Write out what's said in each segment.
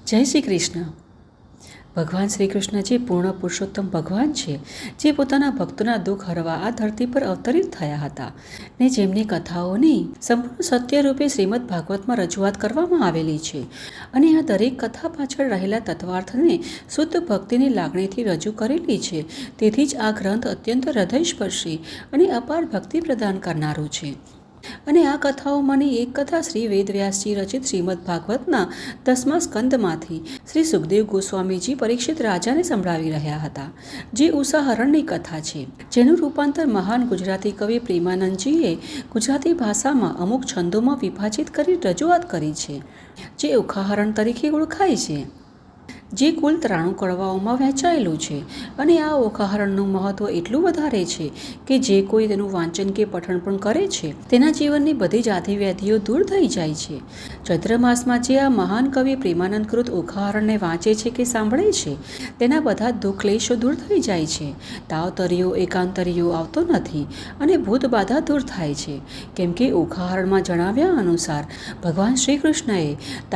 જય શ્રી કૃષ્ણ. ભગવાન શ્રી કૃષ્ણ જે પૂર્ણ પુરુષોત્તમ ભગવાન છે, જે પોતાના ભક્તોના દુઃખ હરવા આ ધરતી પર અવતરિત થયા હતા ને જેમની કથાઓની સંપૂર્ણ સત્ય રૂપે શ્રીમદ ભાગવતમાં રજૂઆત કરવામાં આવેલી છે. અને આ દરેક કથા પાછળ રહેલા તત્વાર્થને શુદ્ધ ભક્તિની લાગણીથી રજૂ કરેલી છે. તેથી જ આ ગ્રંથ અત્યંત હૃદયસ્પર્શી અને અપાર ભક્તિ પ્રદાન કરનારું છે. અને આ કથાઓમાંની એક કથા શ્રી વેદવ્યાસજી રચિત શ્રીમદ ભાગવતના 10મા સ્કંદમાંથી શ્રી સુખદેવ ગોસ્વામીજી પરીક્ષિત રાજાને સંભળાવી રહ્યા હતા, જે ઉષાહરણની કથા છે, જેનું રૂપાંતર મહાન ગુજરાતી કવિ પ્રેમાનંદજીએ ગુજરાતી ભાષામાં અમુક છંદોમાં વિભાજિત કરી રજૂઆત કરી છે, જે ઉખાહરણ તરીકે ઓળખાય છે, જે કુલ 93 કડવાઓમાં વહેંચાયેલું છે. અને આ ઓખાહરણનું મહત્ત્વ એટલું વધારે છે કે જે કોઈ તેનું વાંચન કે પઠન પણ કરે છે, તેના જીવનની બધી જ આધિવ્યાધિઓ દૂર થઈ જાય છે. ચૈત્ર માસમાં જે આ મહાન કવિ પ્રેમાનંદકૃત ઓખાહરણને વાંચે છે કે સાંભળે છે, તેના બધા દુઃખ ક્લેશો દૂર થઈ જાય છે. તાવતરીઓ એકાંતરીઓ આવતો નથી અને ભૂત બાધા દૂર થાય છે. કેમ કે ઓખાહરણમાં જણાવ્યા અનુસાર ભગવાન શ્રી કૃષ્ણએ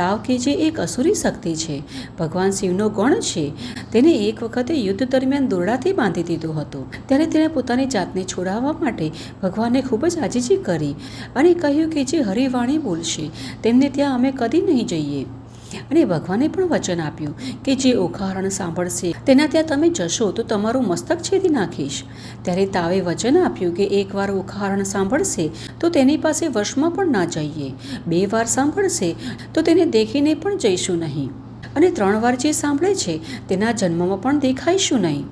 તાવ કે જે એક અસુરી શક્તિ છે, ભગવાન શિવનો ગણ છે, તેને એક વખતે યુદ્ધ દરમિયાન દોરડાથી બાંધી દીધો હતો. ત્યારે તેણે પોતાની જાતને છોડાવવા માટે ભગવાનને ખૂબ જ આજીજી કરી અને કહ્યું કે જે હરિવાણી બોલશે તેમને ત્યાં અમે કદી નહીં જઈએ. અને ભગવાને પણ વચન આપ્યું કે જે ઓખાહરણ સાંભળશે તેના ત્યાં તમે જશો તો તમારું મસ્તક છેદી નાખીશ. ત્યારે તાવે વચન આપ્યું કે એકવાર ઓખાહરણ સાંભળશે તો તેની પાસે વશમાં પણ ના જઈએ, 2 વાર સાંભળશે તો તેને દેખીને પણ જઈશું નહીં, અને 3 વાર જે સાંભળે છે તેના જન્મમાં પણ દેખાઈશું નહીં.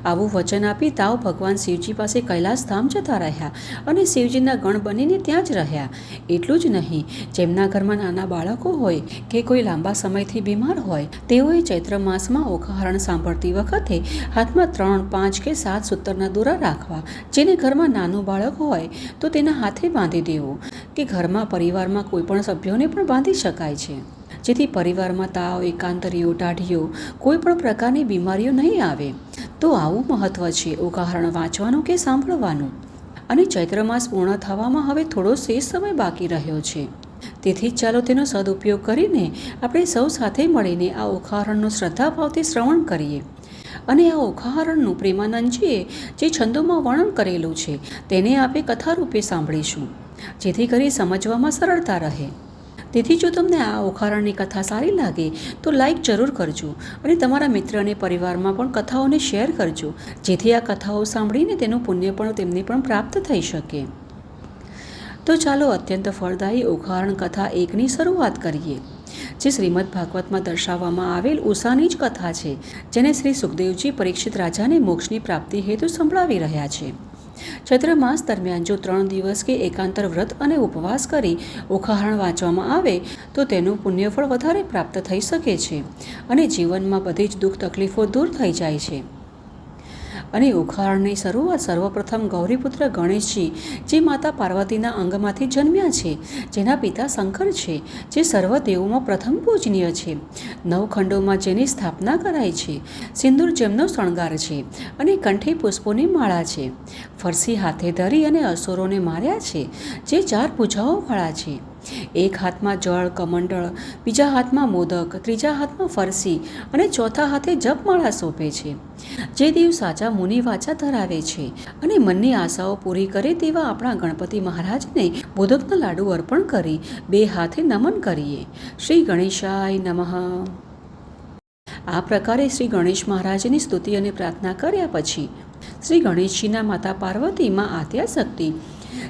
આવું વચન આપી તાવ ભગવાન શિવજી પાસે કૈલાસ ધામ જતા રહ્યા અને શિવજીના ગણ બનીને ત્યાં જ રહ્યા. એટલું જ નહીં, જેમના ઘરમાં નાના બાળકો હોય કે કોઈ લાંબા સમયથી બીમાર હોય, તેઓએ ચૈત્ર માસમાં ઓખાહરણ સાંભળતી વખતે હાથમાં 3, 5 કે 7 સૂતરના દોરા રાખવા. જેને ઘરમાં નાનું બાળક હોય તો તેના હાથે બાંધી દેવું કે ઘરમાં પરિવારમાં કોઈ પણ સભ્યોને પણ બાંધી શકાય છે, જેથી પરિવારમાં તાવ એકાંતરીઓ ટાઢીઓ કોઈ પણ પ્રકારની બીમારીઓ નહીં આવે. તો આવું મહત્ત્વ છે ઓખાહરણ વાંચવાનું કે સાંભળવાનું. અને ચૈત્ર માસ પૂર્ણ થવામાં હવે થોડો શેષ સમય બાકી રહ્યો છે. તેથી જ ચાલો તેનો સદુપયોગ કરીને આપણે સૌ સાથે મળીને આ ઓખાહરણનું શ્રદ્ધાભાવથી શ્રવણ કરીએ. અને આ ઓખાહરણનું પ્રેમાનંદજીએ જે છંદોમાં વર્ણન કરેલું છે તેને આપણે કથારૂપે સાંભળીશું, જેથી કરી સમજવામાં સરળતા રહે. તેથી જો તમને આ ઓખાહરણની કથા સારી લાગે તો લાઈક જરૂર કરજો અને તમારા મિત્ર અને પરિવારમાં પણ કથાઓને શેર કરજો, જેથી આ કથાઓ સાંભળીને તેનું પુણ્ય પણ તેમને પણ પ્રાપ્ત થઈ શકે. તો ચાલો અત્યંત ફળદાયી ઓખાહરણ કથા 1ની શરૂઆત કરીએ, જે શ્રીમદ ભાગવતમાં દર્શાવવામાં આવેલ ઉષાની જ કથા છે, જેને શ્રી સુખદેવજી પરીક્ષિત રાજાને મોક્ષની પ્રાપ્તિ હેતુ સંભળાવી રહ્યા છે. ચૈત્ર માસ દરમિયાન જો 3 દિવસ કે એકાંતર વ્રત અને ઉપવાસ કરી ઓખાહરણ વાંચવામાં આવે તો તેનું પુણ્યફળ વધારે પ્રાપ્ત થઈ શકે છે અને જીવનમાં બધી જ દુઃખ તકલીફો દૂર થઈ જાય છે. અને ઓખાહરણની શરૂઆત સર્વપ્રથમ ગૌરીપુત્ર ગણેશજી, જે માતા પાર્વતીના અંગમાંથી જન્મ્યા છે, જેના પિતા શંકર છે, જે સર્વ દેવોમાં પ્રથમ પૂજનીય છે, 9 ખંડોમાં જેની સ્થાપના કરાઈ છે, સિંદૂર જેમનો શણગાર છે અને કંઠે પુષ્પોની માળા છે, ફરસી હાથે ધરી અને અસુરોને માર્યા છે, જે 4 ભુજાઓવાળા છે, એક હાથમાં જળ કમંડળ, બીજા હાથમાં મોદક, ત્રીજા હાથમાં ફરસી અને ચોથા હાથે જપમાળા શોભે છે, જે દેવ સાચા મુનિ વાચા ધરાવે છે અને મનની આશાઓ પૂરી કરે તેવા આપણા ગણપતિ મહારાજને મોદકના લાડુ અર્પણ કરી 2 હાથે નમન કરીએ. શ્રી ગણેશાય નમઃ. આ પ્રકારે શ્રી ગણેશ મહારાજની સ્તુતિ અને પ્રાર્થના કર્યા પછી શ્રી ગણેશજીના માતા પાર્વતી માં આદ્યાશક્તિ,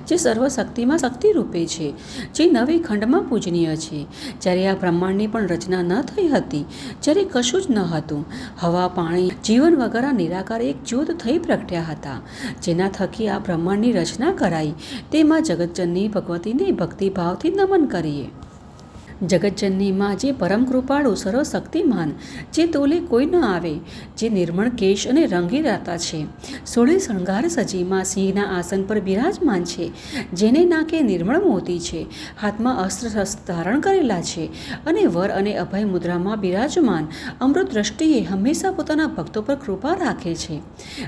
જે સર્વશક્તિમાં શક્તિ રૂપે છે, જે 9 ખંડમાં પૂજનીય છે, જ્યારે આ બ્રહ્માંડની પણ રચના ન થઈ હતી, જ્યારે કશું જ ન હતું, હવા પાણી જીવન વગર આ નિરાકાર એક જ્યોત થઈ પ્રગટ્યા હતા, જેના થકી આ બ્રહ્માંડની રચના કરાઈ, તેમાં જગતજનની ભગવતીને ભક્તિભાવથી નમન કરીએ. જગતજનની માં, જે પરમ કૃપાળુ સર્વશક્તિમાન, જે તોલે કોઈ ન આવે, જે નિર્મળ કેશ અને રંગી રાતા છે, 16 શણગાર સજીમાં સિંહના આસન પર બિરાજમાન છે, જેને નાકે નિર્મળ મોતી છે, હાથમાં અસ્ત્ર શસ્ત્ર ધારણ કરેલા છે અને વર અને અભય મુદ્રામાં બિરાજમાન, અમૃત દ્રષ્ટિએ હંમેશા પોતાના ભક્તો પર કૃપા રાખે છે.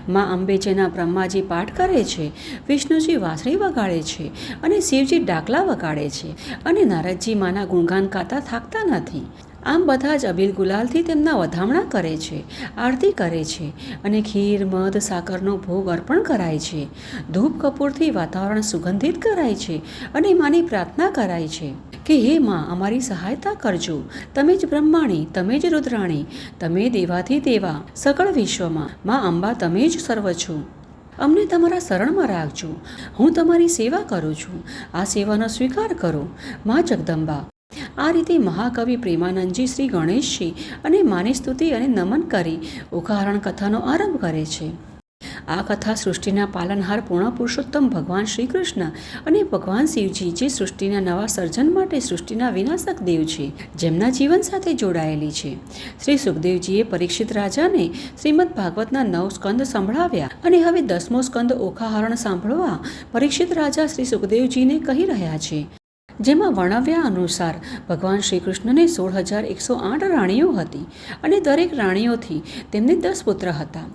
માં અંબે, જેના બ્રહ્માજી પાઠ કરે છે, વિષ્ણુજી વાંસળી વગાડે છે અને શિવજી ડાકલા વગાડે છે અને નારદજી માના ગુણગાન ગાતા થાકતા નથી. આમ બધા જ અબીલ ગુલાલથી તેમના વધામણા કરે છે, આરતી કરે છે અને ખીર મધ સાકરનો ભોગ અર્પણ કરાય છે. ધૂપ કપૂરથી વાતાવરણ સુગંધિત કરાય છે અને માની પ્રાર્થના કરાય છે કે હે માં, અમારી સહાયતા કરજો. તમે જ બ્રહ્માણી, તમે જ રુદ્રાણી, તમે દેવાથી દેવા સકળ વિશ્વમાં. માં અંબા, તમે જ સર્વ છો. અમને તમારા શરણમાં રાખજો. હું તમારી સેવા કરું છું. આ સેવાનો સ્વીકાર કરો. માં જગદંબા. આ રીતે મહાકવિ પ્રેમાનંદજી શ્રી ગણેશજી અને માની સ્તુતિ અને નમન કરી ઉકાહરણ કથાનો આરંભ કરે છે. આ કથા સૃષ્ટિના પાલનહાર પૂર્ણ પુરુષોત્તમ ભગવાન શ્રી કૃષ્ણ અને ભગવાન શિવજી, જે સૃષ્ટિના નવા સર્જન માટે સૃષ્ટિના વિનાશક દેવ છે, જેમના જીવન સાથે જોડાયેલી છે. શ્રી સુખદેવજીએ પરીક્ષિત રાજાને શ્રીમદ ભાગવતના 9 સ્કંદ સંભળાવ્યા અને હવે 10મો સ્કંદ ઓખાહરણ સાંભળવા પરીક્ષિત રાજા શ્રી સુખદેવજીને કહી રહ્યા છે, જેમાં વર્ણવ્યા અનુસાર ભગવાન શ્રી કૃષ્ણને 16,108 રાણીઓ હતી અને દરેક રાણીઓથી તેમને 10 પુત્ર હતા.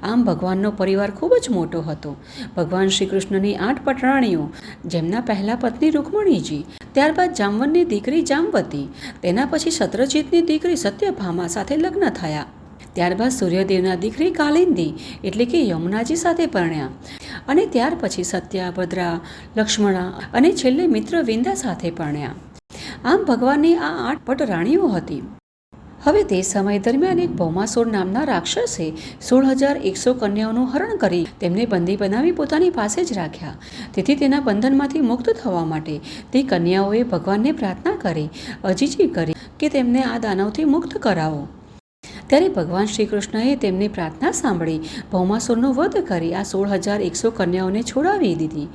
આમ ભગવાનનો પરિવાર ખૂબ જ મોટો હતો. ભગવાન શ્રી કૃષ્ણની 8 પટરાણીઓ, જેમના પહેલા પત્ની રૂકમણીજી, ત્યારબાદ જામવનની દીકરી જામવતી, તેના પછી શત્રુજીતની દીકરી સત્યભામા સાથે લગ્ન થયા. ત્યારબાદ સૂર્યદેવના દીકરી કાલિંદી એટલે કે યમુનાજી સાથે પરણ્યા અને ત્યાર પછી સત્યા, ભદ્રા, લક્ષ્મણા અને છેલ્લે મિત્રવિંદા સાથે પરણ્યા. આમ ભગવાનની આ 8 પટ રાણીઓ હતી. હવે તે સમય દરમિયાન એક ભૌમાસુર નામના રાક્ષસે 16,100 કન્યાઓનું હરણ કરી તેમને બંદી બનાવી પોતાની પાસે જ રાખ્યા. તેથી તેના બંધનમાંથી મુક્ત થવા માટે તે કન્યાઓએ ભગવાનને પ્રાર્થના કરી, અજીજી કરી કે તેમને આ દાનવથી મુક્ત કરાવો. ત્યારે ભગવાન શ્રી કૃષ્ણએ તેમની પ્રાર્થના સાંભળી ભૌમાસુરનો વધ કરી આ 16,100 કન્યાઓને છોડાવી દીધી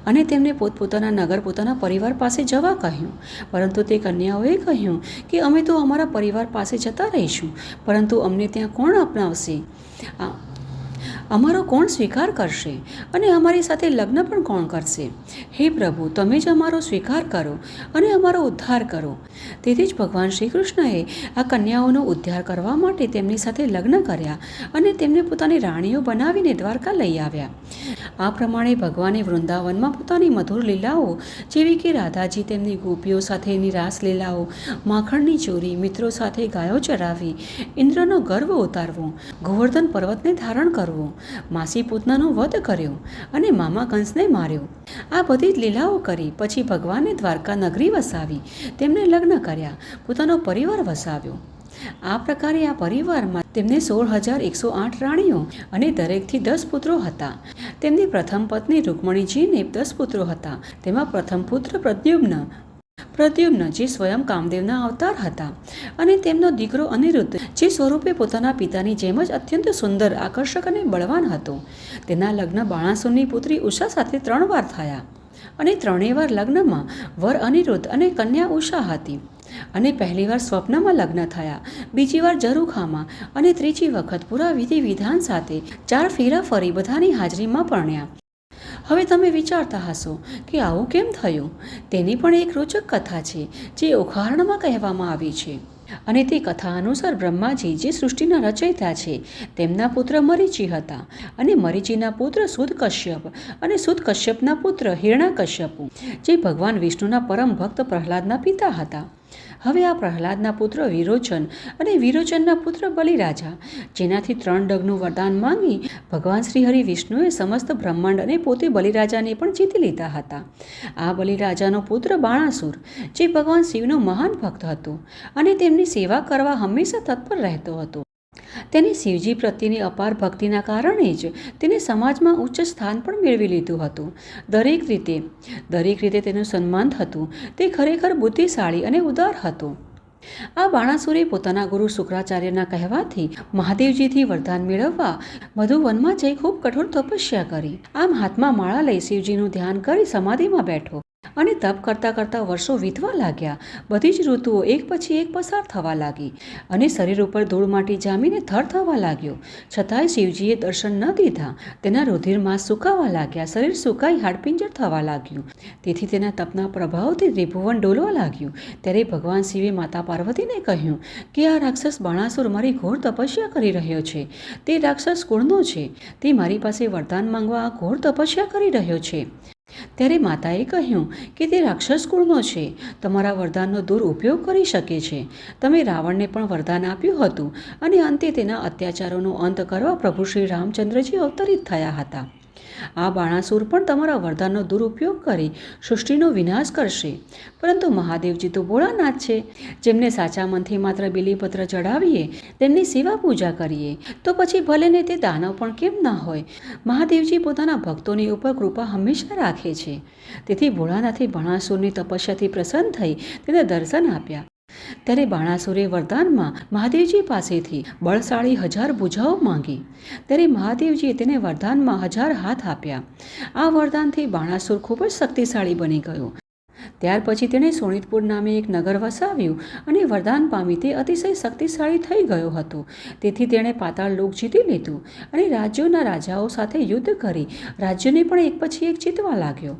અને તેમને પોતપોતાના નગર, પોતાના પરિવાર પાસે જવા કહ્યું. પરંતુ તે કન્યાઓએ કહ્યું કે અમે તો અમારા પરિવાર પાસે જતા રહીશું, પરંતુ અમને ત્યાં કોણ અપનાવશે, અમારો કોણ સ્વીકાર કરશે અને અમારી સાથે લગ્ન પણ કોણ કરશે? હે પ્રભુ, તમે જ અમારો સ્વીકાર કરો અને અમારો ઉદ્ધાર કરો. તેથી જ ભગવાન શ્રી કૃષ્ણએ આ કન્યાઓનો ઉદ્ધાર કરવા માટે તેમની સાથે લગ્ન કર્યા અને તેમને પોતાની રાણીઓ બનાવીને દ્વારકા લઈ આવ્યા. આ પ્રમાણે ભગવાને વૃંદાવનમાં પોતાની મધુર લીલાઓ, જેવી કે રાધાજી તેમની ગોપીઓ સાથેની રાસલીલાઓ, માખણની ચોરી, મિત્રો સાથે ગાયો ચરાવી, ઇન્દ્રનો ગર્વ ઉતારવો, ગોવર્ધન પર્વતને ધારણ કરવો, માસી પૂતનાનો વધ કર્યો અને મામા કંસને માર્યો, આ બધી જ લીલાઓ કરી પછી ભગવાને દ્વારકા નગરી વસાવી, તેમને લગ્ન કર્યા, પોતાનો પરિવાર વસાવ્યો. આ પ્રકારે આ પરિવારમાં તેમને 16,108 રાણીઓ અને દરેકથી 10 પુત્રો હતા. તેમની પ્રથમ પત્ની રૂકમણીજીને 10 પુત્રો હતા. તેમાં પ્રથમ પુત્ર પ્રદ્યુમ્ન, જે સ્વયં કામદેવના અવતાર હતા, અને તેમનો દીકરો અનિરુદ્ધ, જે સ્વરૂપે પોતાના પિતાની જેમ જ અત્યંત સુંદર, આકર્ષક અને બળવાન હતો. તેના લગ્ન બાણાસુરની પુત્રી ઉષા સાથે 3 વાર થયા અને 3 વાર લગ્નમાં વર અનિરુદ્ધ અને કન્યા ઉષા હતી. અને પહેલી વાર સ્વપ્નમાં લગ્ન થયા, બીજી વાર ઝરૂખામાં અને ત્રીજી વખત પૂરા વિધિ વિધાન સાથે 4 ફેરા ફરી બધાની હાજરીમાં પરણ્યા. હવે તમે વિચારતા હશો કે આવું કેમ થયું? તેની પણ એક રોચક કથા છે જે ઓખાહરણમાં કહેવામાં આવી છે. અને તે કથા અનુસાર બ્રહ્માજી, જે સૃષ્ટિના રચયિતા છે, તેમના પુત્ર મરીચી હતા અને મરીચીના પુત્ર સુદ કશ્યપ અને સુદ કશ્યપના પુત્ર હિરણ્યકશ્યપુ, જે ભગવાન વિષ્ણુના પરમ ભક્ત પ્રહલાદના પિતા હતા. હવે આ પ્રહલાદના પુત્ર વિરોચન અને વિરોચનના પુત્ર બલિરાજા, જેનાથી 3 ડગનું વરદાન માંગી ભગવાન શ્રી હરિ વિષ્ણુએ સમસ્ત બ્રહ્માંડ અને પોતે બલિરાજાને પણ જીતી લીધા હતા. આ બલિરાજાનો પુત્ર બાણાસુર, જે ભગવાન શિવનો મહાન ભક્ત હતો અને તેમની સેવા કરવા હંમેશા તત્પર રહેતો હતો. તેની શિવજી પ્રત્યેની અપાર ભક્તિના કારણે જ તેને સમાજમાં ઉચ્ચ સ્થાન પણ મેળવી લીધું હતું. દરેક રીતે તેનું સન્માન થતું. તે ખરેખર બુદ્ધિશાળી અને ઉદાર હતો. આ બાણાસુરે પોતાના ગુરુ શુક્રાચાર્યના કહેવાથી મહાદેવજીથી વરદાન મેળવવા મધુવનમાં જઈ ખૂબ કઠોર તપસ્યા કરી. આમ હાથમાં માળા લઈ શિવજીનું ધ્યાન કરી સમાધિમાં બેઠો અને તપ કરતાં કરતાં વર્ષો વીતવા લાગ્યા. બધી જ ઋતુઓ એક પછી એક પસાર થવા લાગી અને શરીર ઉપર ધૂળ માટી જામીને થર થવા લાગ્યો. છતાંય શિવજીએ દર્શન ન દીધા. તેના રુધિરમાં સુકાવા લાગ્યા, શરીર સુકાઈ હાડપિંજર થવા લાગ્યું. તેથી તેના તપના પ્રભાવથી ત્રિભુવન ડોલવા લાગ્યું. ત્યારે ભગવાન શિવે માતા પાર્વતીને કહ્યું કે આ રાક્ષસ બાણાસુર મારી ઘોર તપસ્યા કરી રહ્યો છે. તે રાક્ષસ કુળનો છે. તે મારી પાસે વરદાન માંગવા આ ઘોર તપસ્યા કરી રહ્યો છે. ત્યારે માતાએ કહ્યું કે તે રાક્ષસ કુળનો છે, તમારા વરદાનનો દુરુપયોગ કરી શકે છે. તમે રાવણને પણ વરદાન આપ્યું હતું અને અંતે તેના અત્યાચારોનો અંત કરવા પ્રભુ શ્રી રામચંદ્રજી અવતરિત થયા હતા. આ બાણાસુર પણ તમારા વરદાનનો દુરુપયોગ કરી સૃષ્ટિનો વિનાશ કરશે. પરંતુ મહાદેવજી તો ભોળાનાથ છે, જેમને સાચા મનથી માત્ર બીલીપત્ર ચડાવીએ, તેમની સેવા પૂજા કરીએ તો પછી ભલે ને તે દાનવ પણ કેમ ના હોય, મહાદેવજી પોતાના ભક્તોની ઉપર કૃપા હંમેશા રાખે છે. તેથી ભોળાનાથે બાણાસુરની તપસ્યાથી પ્રસન્ન થઈ તેને દર્શન આપ્યા. ત્યારે બાણાસુરે વરદાનમાં મહાદેવજી પાસેથી બળશાળી 1000 ભુજાઓ માંગી. ત્યારે મહાદેવજીએ તેને વરદાનમાં 1000 હાથ આપ્યા. આ વરદાનથી બાણાસુર ખૂબ જ શક્તિશાળી બની ગયો. ત્યાર પછી તેણે સોનિતપુર નામે એક નગર વસાવ્યું અને વરદાન પામી તે અતિશય શક્તિશાળી થઈ ગયો હતો. તેથી તેણે પાતાળ લોક જીતી લીધું અને રાજ્યોના રાજાઓ સાથે યુદ્ધ કરી રાજ્યોને પણ એક પછી એક જીતવા લાગ્યો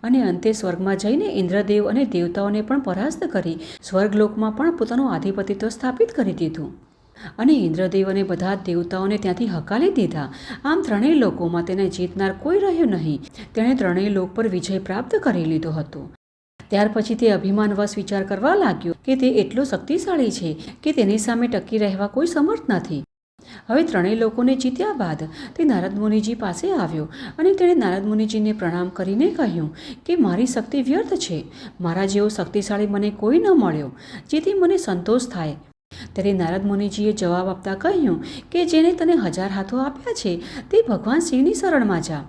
અને અંતે સ્વર્ગમાં જઈને ઇન્દ્રદેવ અને દેવતાઓને પણ પરાસ્ત કરી સ્વર્ગલોકમાં પણ પોતાનું આધિપત્ય સ્થાપિત કરી દીધું અને ઇન્દ્રદેવ અને બધા દેવતાઓને ત્યાંથી હકાલી દીધા. આમ ત્રણેય લોકોમાં તેને જીતનાર કોઈ રહ્યો નહીં. તેણે ત્રણેય લોક પર વિજય પ્રાપ્ત કરી લીધો હતો. ત્યાર પછી તે અભિમાનવશ વિચાર કરવા લાગ્યો કે તે એટલો શક્તિશાળી છે કે તેની સામે ટકી રહેવા કોઈ સમર્થ નથી. હવે ત્રણેય લોકોને જીત્યા બાદ તે નારદ મુનિજી પાસે આવ્યો અને તેણે નારદ મુનિજીને પ્રણામ કરીને કહ્યું કે મારી શક્તિ વ્યર્થ છે. મારા જેવો શક્તિશાળી મને કોઈ ન મળ્યો, જેથી મને સંતોષ થાય. ત્યારે નારદ મુનિજીએ જવાબ આપતા કહ્યું કે જેને તને 1000 હાથો આપ્યા છે તે ભગવાન શિવની શરણમાં જા.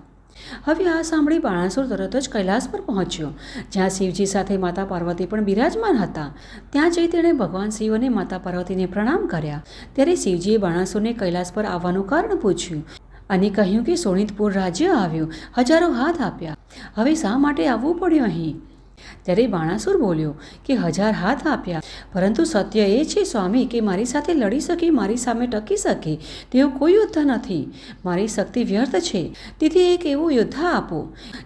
હવે આ સાંભળી બાણાસુર તરત જ કૈલાસ પર પહોંચ્યો, જ્યાં શિવજી સાથે માતા પાર્વતી પણ બિરાજમાન હતા. ત્યાં જઈ તેણે ભગવાન શિવ અને માતા પાર્વતીને પ્રણામ કર્યા. ત્યારે શિવજીએ બાણાસુરને કૈલાસ પર આવવાનું કારણ પૂછ્યું અને કહ્યું કે સોનિતપુર રાજ્ય આવ્યું, 1000 હાથ આપ્યા, હવે શા માટે આવવું પડ્યું અહીં? ત્યારે બાણાસુર બોલ્યો કે 1000 હાથ આપ્યા, પરંતુ સત્ય એ છે સ્વામી કે મારી સાથે લડી શકે, મારી સામે ટકી શકે તેવો કોઈ યોદ્ધા નથી. મારી શક્તિ વ્યર્થ છે. તેથી એક એવો યોદ્ધા આપો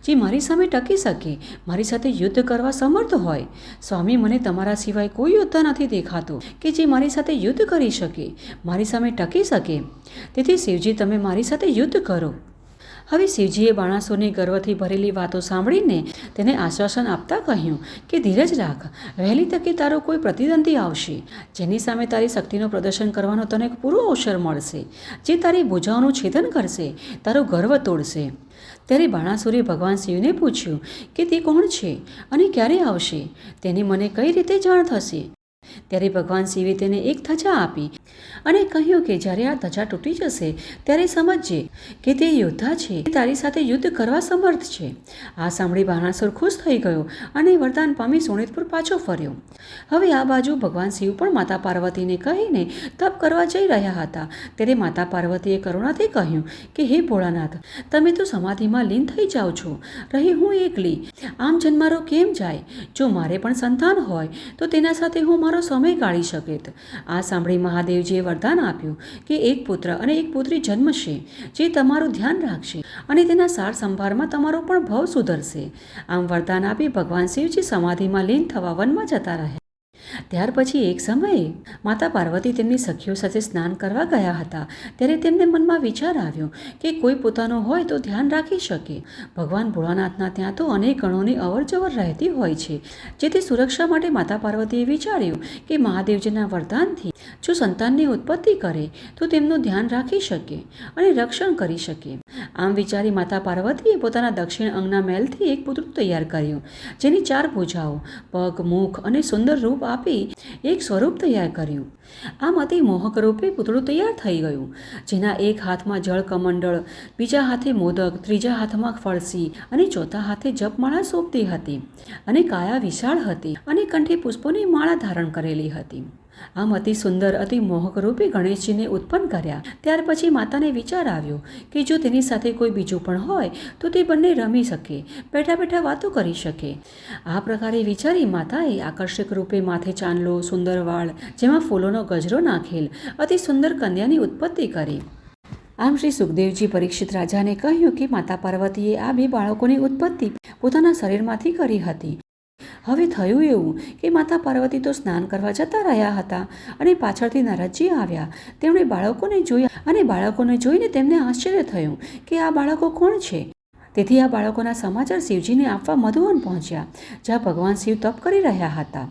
જે મારી સામે ટકી શકે, મારી સાથે યુદ્ધ કરવા સમર્થ હોય. સ્વામી, મને તમારા સિવાય કોઈ યોદ્ધા નથી દેખાતો કે જે મારી સાથે યુદ્ધ કરી શકે, મારી સામે ટકી શકે. તેથી શિવજી, તમે મારી સાથે યુદ્ધ કરો. હવે શિવજીએ બાણાસુરની ગર્વથી ભરેલી વાતો સાંભળીને તેને આશ્વાસન આપતા કહ્યું કે ધીરજ રાખ, વહેલી તકે તારો કોઈ પ્રતિદ્વંદી આવશે જેની સામે તારી શક્તિનું પ્રદર્શન કરવાનો તને પૂરો અવસર મળશે, જે તારી ભુજાઓનું છેદન કરશે, તારો ગર્વ તોડશે. ત્યારે બાણાસુરે ભગવાન શિવને પૂછ્યું કે તે કોણ છે અને ક્યારે આવશે, તેની મને કઈ રીતે જાણ થશે? ત્યારે ભગવાન શિવે તેને એક ધજા આપી અને કહ્યું કે જ્યારે આ ધજા તૂટી જશે ત્યારે સમજજે કે તે યોદ્ધા છે, તારી સાથે યુદ્ધ કરવા સમર્થ છે. આ સાંભળી બાણાસુર ખુશ થઈ ગયો અને વરદાન પામી સોનિતપુર પાછો ફર્યો. હવે આ બાજુ ભગવાન શિવ પણ માતા પાર્વતીને કહીને તપ કરવા જઈ રહ્યા હતા. ત્યારે માતા પાર્વતીએ કરુણાથી કહ્યું કે હે ભોળાનાથ, તમે તો સમાધિમાં લીન થઈ જાઓ છો, રહી હું એકલી, આમ જન્મારો કેમ જાય? જો મારે પણ સંતાન હોય તો તેના સાથે હું મારો સમય કાઢી શકેત. આ સાંભળી મહાદેવજીએ વરદાન આપ્યું કે એક પુત્ર અને એક પુત્રી જન્મશે જે તમારું ધ્યાન રાખશે અને તેના સાર સંભારમાં તમારો પણ ભવ સુધરશે. આમ વરદાન આપી ભગવાન શિવજી સમાધિમાં લીન થવા વનમાં જતા રહ્યા. ત્યાર પછી એક સમયે માતા પાર્વતી તેમની સખીઓ સાથે સ્નાન કરવા ગયા હતા. ત્યારે તેમને મનમાં વિચાર આવ્યો કે કોઈ પોતાનો હોય તો ધ્યાન રાખી શકે. ભગવાન ભોળાનાથના ત્યાં તો અનેક ગણોની અવરજવર રહેતી હોય છે. જેથી સુરક્ષા માટે માતા પાર્વતીએ વિચાર્યું કે મહાદેવજીના વરદાનથી જો સંતાનની ઉત્પત્તિ કરે તો તેમનું ધ્યાન રાખી શકે અને રક્ષણ કરી શકે. આમ વિચારી માતા પાર્વતીએ પોતાના દક્ષિણ અંગના મહેલથી એક પુતળું તૈયાર કર્યું, જેની 4 ભુજાઓ, પગ, મુખ અને સુંદર રૂપ આપી એક સ્વરૂપ તૈયાર કર્યું. આમ અતિ મોહક રૂપે પુતળું તૈયાર થઈ ગયું, જેના એક હાથમાં જળ કમંડળ, બીજા હાથે મોદક, ત્રીજા હાથમાં ફળસી અને ચોથા હાથે જપમાળા શોભતી હતી અને કાયા વિશાળ હતી અને કંઠે પુષ્પોની માળા ધારણ કરેલી હતી. આમ અતિ સુંદર, અતિ મોહક રૂપે ગણેશજીને ઉત્પન્ન કર્યા. ત્યાર પછી માતાને વિચાર આવ્યો કે જો તેની સાથે કોઈ બીજું પણ હોય તો તે બંને રમી શકે, બેઠા બેઠા વાતો કરી શકે. આ પ્રકારે વિચારી માતાએ આકર્ષક રૂપે માથે ચાંદલો, સુંદર વાળ, જેમાં ફૂલોનો ગજરો નાખેલ અતિ સુંદર કન્યાની ઉત્પત્તિ કરી. આમ શ્રી સુખદેવજી પરીક્ષિત રાજાને કહ્યું કે માતા પાર્વતીએ આ 2 બાળકોની ઉત્પત્તિ પોતાના શરીરમાંથી કરી હતી. હવે થયું એવું કે માતા પાર્વતી તો સ્નાન કરવા જતા રહ્યા હતા અને પાછળથી નારદજી આવ્યા. તેમણે બાળકોને જોયા અને બાળકોને જોઈને તેમને આશ્ચર્ય થયું કે આ બાળકો કોણ છે. તેથી આ બાળકોના સમાચાર શિવજીને આપવા મધુવન પહોંચ્યા, જ્યાં ભગવાન શિવ તપ કરી રહ્યા હતા.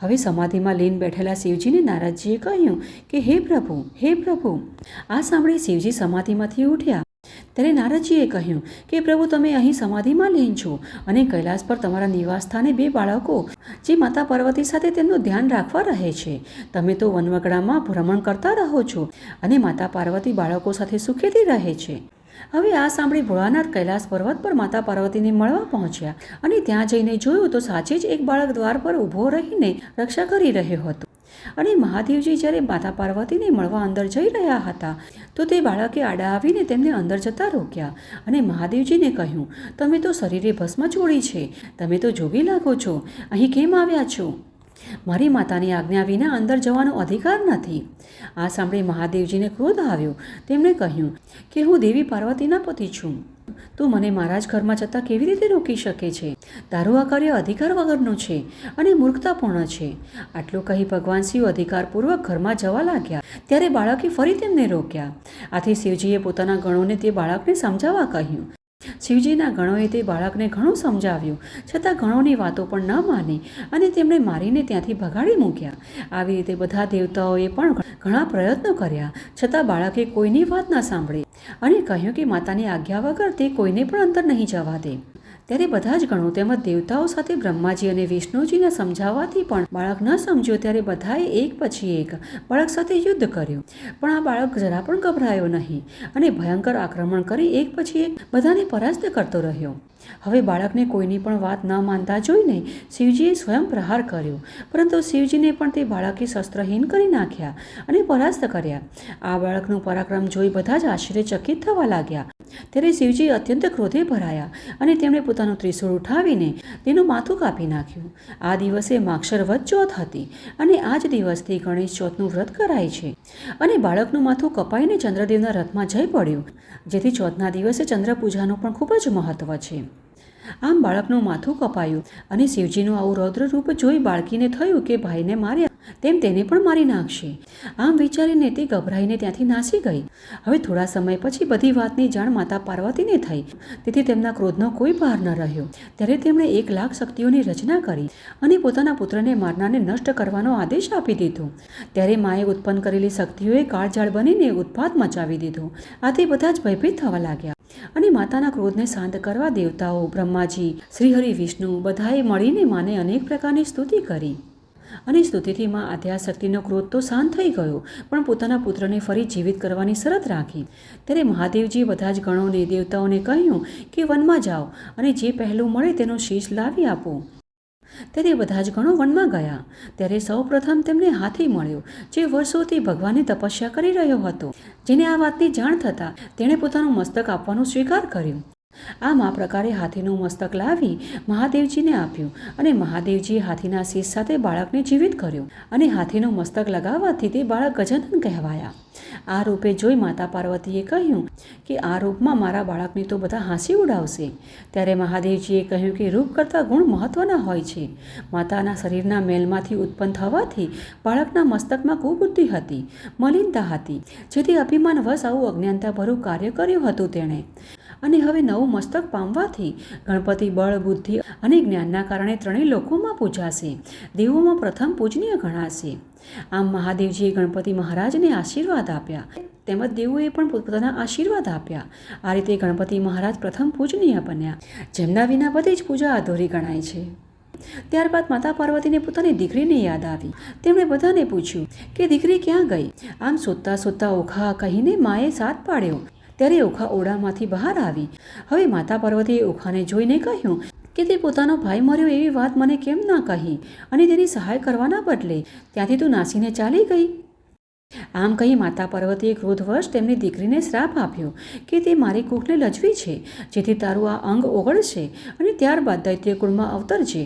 હવે સમાધિમાં લીન બેઠેલા શિવજીને નારદજીએ કહ્યું કે હે પ્રભુ, હે પ્રભુ. આ સાંભળી શિવજી સમાધિમાંથી ઉઠ્યા. ત્યારે નારદજીએ કહ્યું કે પ્રભુ, તમે અહીં સમાધિમાં લીન છો અને કૈલાસ પર તમારા નિવાસ સ્થાને 2 બાળકો જે માતા પાર્વતી સાથે તેમનું ધ્યાન રાખવા રહે છે. તમે તો વનવગડામાં ભ્રમણ કરતા રહો છો અને માતા પાર્વતી બાળકો સાથે સુખેથી રહે છે. હવે આ સાંભળી ભોળાનાથ કૈલાસ પર્વત પર માતા પાર્વતીને મળવા પહોંચ્યા અને ત્યાં જઈને જોયું તો સાચે જ એક બાળક દ્વાર પર ઊભો રહીને રક્ષા કરી રહ્યો હતો. અને મહાદેવજી જ્યારે માતા પાર્વતીને મળવા અંદર જઈ રહ્યા હતા તો તે બાળકે આડા આવીને તેમને અંદર જતા રોક્યા અને મહાદેવજીને કહ્યું, તમે તો શરીરે ભસ્મ ચોળી છે, તમે તો જોગી લાગો છો, અહીં કેમ આવ્યા છો? મારી માતાની આજ્ઞા વિના અંદર જવાનો અધિકાર નથી. આ સાંભળી મહાદેવજીને ક્રોધ આવ્યો. તેમણે કહ્યું કે હું દેવી પાર્વતીના પતિ છું. તું મને મારા જ ઘરમાં જતાં કેવી રીતે રોકી શકે છે? તારું આ કાર્ય અધિકાર વગરનું છે અને મૂર્ખતાપૂર્ણ છે. આટલું કહી ભગવાન શિવ અધિકારપૂર્વક ઘરમાં જવા લાગ્યા. ત્યારે બાળકે ફરી તેમને રોક્યા. આથી શિવજીએ પોતાના ગણોને તે બાળકને સમજાવવા કહ્યું. શિવજીના ગણોએ તે બાળકને ઘણું સમજાવ્યું, છતાં ગણોની વાતો પણ ન માની અને તેમણે મારીને ત્યાંથી ભગાડી મૂક્યા. આવી રીતે બધા દેવતાઓએ પણ ઘણા પ્રયત્નો કર્યા, છતાં બાળકે કોઈની વાત ન સાંભળી અને કહ્યું કે માતાની આજ્ઞા વગર તે કોઈને પણ અંદર નહીં જવા દે. ત્યારે બધા જ ગણો તેમજ દેવતાઓ સાથે બ્રહ્માજી અને વિષ્ણુજીને સમજાવવાથી પણ બાળક ન સમજ્યો. ત્યારે બધાએ એક પછી એક બાળક સાથે યુદ્ધ કર્યું, પણ આ બાળક જરા પણ ગભરાયો નહીં અને ભયંકર આક્રમણ કરી એક પછી એક બધાને પરાસ્ત કરતો રહ્યો. હવે બાળકને કોઈની પણ વાત ન માનતા જોઈને શિવજીએ સ્વયં પ્રહાર કર્યો, પરંતુ શિવજીને પણ તે બાળકે શસ્ત્રહીન કરી નાખ્યા અને પરાસ્ત કર્યા. આ બાળકનું પરાક્રમ જોઈ બધા જ આશ્ચર્યચકિત થવા લાગ્યા. ત્યારે શિવજી અત્યંત ક્રોધે ભરાયા અને તેમણે પોતાનું ત્રિશૂળ ઉઠાવીને તેનું માથું કાપી નાખ્યું. આ દિવસે માક્ષર વદ ચોથ હતી અને આ જ દિવસથી ગણેશ ચોથનું વ્રત કરાય છે. અને બાળકનું માથું કપાઈને ચંદ્રદેવના રથમાં જઈ પડ્યું, જેથી ચોથના દિવસે ચંદ્ર પૂજાનું પણ ખૂબ જ મહત્વ છે. આમ બાળકનું માથું કપાયું અને શિવજીનું આવું રૌદ્ર રૂપ જોઈ બાળકીને થયું કે ભાઈને માર્યા તેમ તેને પણ મારી નાખશે. આમ વિચારીને તે ગભરાઈને ત્યાંથી નાસી ગઈ. હવે થોડા સમય પછી બધી વાતની જાણ માતા પાર્વતીને થઈ, તેથી તેમના ક્રોધનો કોઈ ભાર ન રહ્યો. ત્યારે તેમણે 1,00,000 શક્તિઓની રચના કરી અને પોતાના પુત્રને મારનારને નષ્ટ કરવાનો આદેશ આપી દીધો. ત્યારે માએ ઉત્પન્ન કરેલી શક્તિઓએ કાળઝાળ બનીને ઉત્પાત મચાવી દીધો. આથી બધા જ ભયભીત થવા લાગ્યા અને માતાના ક્રોધને શાંત કરવા દેવતાઓ, બ્રહ્માજી, શ્રીહરિ, વિષ્ણુ બધાએ મળીને માને અનેક પ્રકારની સ્તુતિ કરી. અને સ્તુતિથી માં આદ્યાશક્તિનો ક્રોધ તો શાંત થઈ ગયો, પણ પોતાના પુત્રને ફરી જીવિત કરવાની શરત રાખી. ત્યારે મહાદેવજી બધા જ ગણોને, દેવતાઓને કહ્યું કે વનમાં જાઓ અને જે પહેલું મળે તેનો શીશ લાવી આપો. ત્યારે બધા જ ગણો વનમાં ગયા. ત્યારે સૌ પ્રથમ તેમને હાથી મળ્યો, જે વર્ષોથી ભગવાનની તપસ્યા કરી રહ્યો હતો. જેને આ વાતની જાણ થતાં તેણે પોતાનું મસ્તક આપવાનું સ્વીકાર કર્યું. આમ આ પ્રકારે હાથીનું મસ્તક લાવી મહાદેવજીને આપ્યું અને મહાદેવજીએ હાથીના શીશ સાથે બાળકને જીવિત કર્યું અને હાથીનું મસ્તક લગાવવાથી તે બાળક ગજાનન કહેવાયા. આ રૂપે જોઈ માતા પાર્વતીએ કહ્યું કે આ રૂપમાં મારા બાળકની તો બધા હાંસી ઉડાવશે. ત્યારે મહાદેવજીએ કહ્યું કે રૂપ કરતાં ગુણ મહત્વના હોય છે. માતાના શરીરના મેલમાંથી ઉત્પન્ન થવાથી બાળકના મસ્તકમાં કુબુદ્ધિ હતી, મલિનતા હતી, જેથી અભિમાનવશ આવું અજ્ઞાનતાભર્યું કાર્ય કર્યું હતું તેણે. અને હવે નવું મસ્તક પામવાથી ગણપતિ બળ, બુદ્ધિ અને જ્ઞાનના કારણે ત્રણેય લોકોમાં પૂજાશે, દેવોમાં પ્રથમ પૂજનીય ગણાશે. આમ મહાદેવજીએ ગણપતિ મહારાજને આશીર્વાદ આપ્યા તેમજ દેવોએ પણ પોતાના આશીર્વાદ આપ્યા. આ રીતે ગણપતિ મહારાજ પ્રથમ પૂજનીય બન્યા, જેમના વિના બધી જ પૂજા અધૂરી ગણાય છે. ત્યારબાદ માતા પાર્વતીને પોતાની દીકરીને યાદ આવી. તેમણે બધાને પૂછ્યું કે દીકરી ક્યાં ગઈ? આમ શોધતા શોધતા ઓખા કહીને માએ સાથ પાડ્યો. ત્યારે ઓખા ઓરડામાંથી બહાર આવી. હવે માતા પાર્વતીએ ઓખાને જોઈને કહ્યું કે તે પોતાનો ભાઈ મર્યો એવી વાત મને કેમ ના કહી અને તેની સહાય કરવાના બદલે ત્યાંથી તું નાસીને ચાલી ગઈ? આમ કહી માતા પાર્વતીએ ક્રોધવશ તેમની દીકરીને શ્રાપ આપ્યો કે તે મારી કુખને લજવી છે, જેથી તારું આ અંગ ઓગળશે અને ત્યારબાદ દૈત્ય કુળમાં અવતરજે.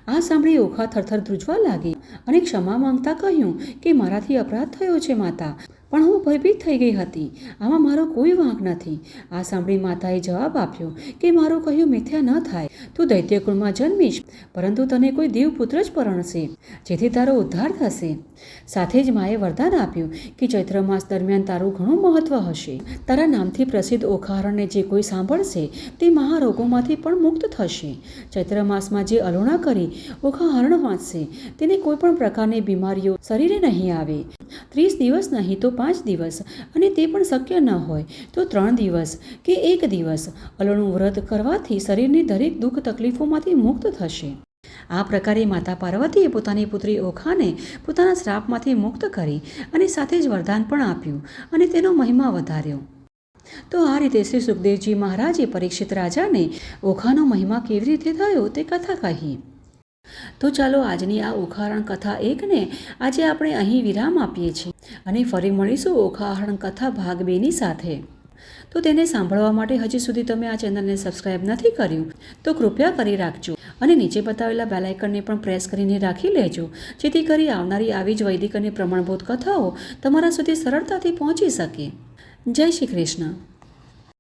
આ સાંભળી ઓખા થરથર ધ્રુજવા લાગી અને ક્ષમા માંગતા કહ્યું કે મારાથી અપરાધ થયો છે માતા, પણ હું ભયભીત થઈ ગઈ હતી. આમાં મારો કોઈ વાંક નથી. આ સાંભળી માતાએ જવાબ આપ્યો કે મારું કહ્યું મિથ્યા ન થાય. તું દૈત્યકુળમાં જન્મીશ, પરંતુ તને કોઈ દેવપુત્ર જ પરણશે, જેથી તારો ઉદ્ધાર થશે. સાથે જ માએ વરદાન આપ્યું કે ચૈત્ર માસ દરમિયાન તારું ઘણું મહત્વ હશે. તારા નામથી પ્રસિદ્ધ ઓખાહરણને જે કોઈ સાંભળશે તે મહારોગોમાંથી પણ મુક્ત થશે. ચૈત્ર માસમાં જે અલોણા કરી ઓખાહરણ વાંચશે તેને કોઈ પણ પ્રકારની બીમારીઓ શરીરે નહીં આવે. 30 દિવસ નહીં તો 5 દિવસ, અને તે પણ શક્ય ન હોય તો 3 દિવસ કે 1 દિવસ અલોણું વ્રત કરવાથી શરીરની દરેક દુઃખ તકલીફોમાંથી મુક્ત થશે. આ પ્રકારે માતા પાર્વતીએ પોતાની પુત્રી ઓખાને પોતાના શ્રાપમાંથી મુક્ત કરી અને સાથે જ વરદાન પણ આપ્યું અને તેનો મહિમા વધાર્યો. તો આ રીતે શ્રી સુખદેવજી મહારાજે પરીક્ષિત રાજાને ઓખાનો મહિમા કેવી રીતે થયો તે કથા કહી. તો ચાલો આજની આ ઓખાહરણ કથા 1ને આજે આપણે અહીં વિરામ આપીએ છીએ અને ફરી મળીશું ઓખાહરણ કથા ભાગ 2ની સાથે. તો તેને સાંભળવા માટે હજી સુધી તમે આ ચેનલને સબસ્ક્રાઈબ નથી કર્યું તો કૃપયા કરી રાખજો અને નીચે બતાવેલા બેલ આઇકનને પણ પ્રેસ કરીને રાખી લેજો, જેથી કરી આવનારી આવી જ વૈદિક અને પ્રમાણભૂત કથાઓ તમારા સુધી સરળતાથી પહોંચી શકે. જય શ્રી કૃષ્ણ.